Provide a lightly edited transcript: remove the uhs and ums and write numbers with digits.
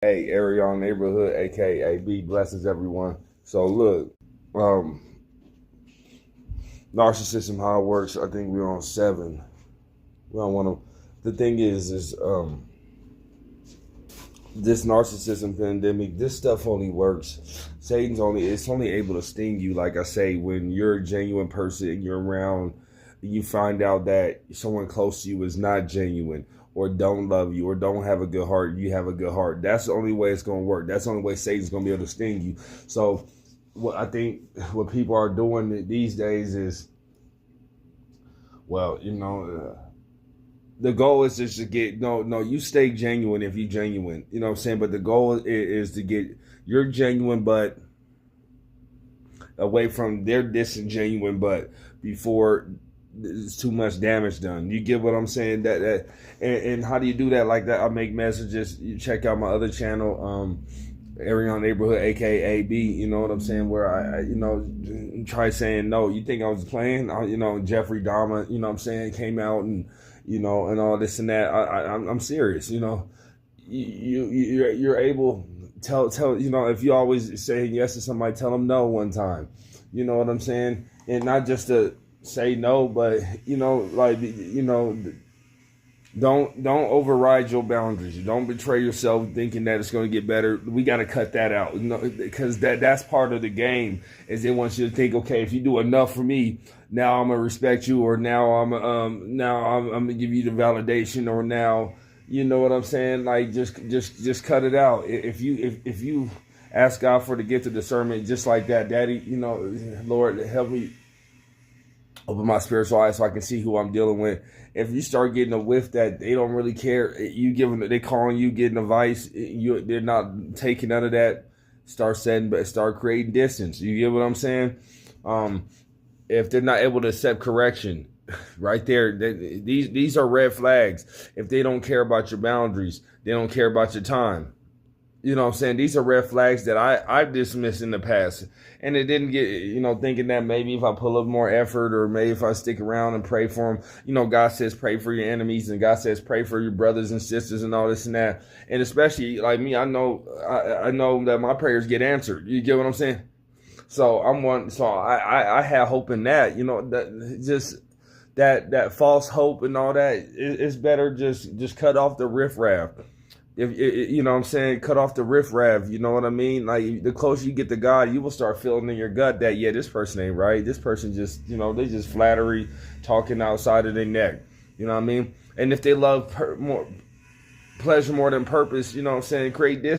Hey, Arion neighborhood, aka B, blessings everyone. So look, um, narcissism, how it works. I think we're on 7. We don't want to. The thing is this narcissism pandemic. This stuff only works. It's only able to sting you. Like I say, when you're a genuine person and you're around, you find out that someone close to you is not genuine, or don't love you, or don't have a good heart. You have a good heart. That's the only way it's going to work. That's the only way Satan's going to be able to sting you. So what I think what people are doing these days is, well, the goal is just to get, no, you stay genuine if you're genuine, you know what I'm saying? But the goal is to get, you're genuine, but away from their disingenuine, but before there's too much damage done. You get what I'm saying? And how do you do that like that? I make messages. You check out my other channel, Arion Neighborhood, aka B. You know what I'm saying? Where I try saying no. You think I was playing? Jeffrey Dahmer. You know what I'm saying? Came out and and all this and that. I'm serious. You're able. Tell if you always saying yes to somebody, tell them no one time. You know what I'm saying? And not just to say no, but don't override your boundaries. Don't betray yourself thinking that it's going to get better. We got to cut that out, because that's part of the game. Is they want you to think, okay, if you do enough for me, now I'm gonna respect you, or now I'm gonna give you the validation, or now. You know what I'm saying? Like, just cut it out. If you ask God for the gift of discernment, just like that, Daddy, Lord, help me open my spiritual eyes so I can see who I'm dealing with. If you start getting a whiff that they don't really care, they calling you, getting advice, they're not taking none of that. Start creating distance. You get what I'm saying? If they're not able to accept correction. Right there, these are red flags. If they don't care about your boundaries, they don't care about your time. You know what I'm saying? These are red flags that I've dismissed in the past. And it didn't get, thinking that maybe if I put a little more effort, or maybe if I stick around and pray for them, God says pray for your enemies, and God says pray for your brothers and sisters and all this and that. And especially like me, I know that my prayers get answered. You get what I'm saying? So I have hope in that, that false hope and all that. It's better just cut off the riffraff. If you know what I'm saying, cut off the riffraff. You know what I mean? Like, the closer you get to God, you will start feeling in your gut that, yeah, this person ain't right. This person just, they just flattery, talking outside of their neck. You know what I mean? And if they love pleasure more than purpose, you know what I'm saying, create this.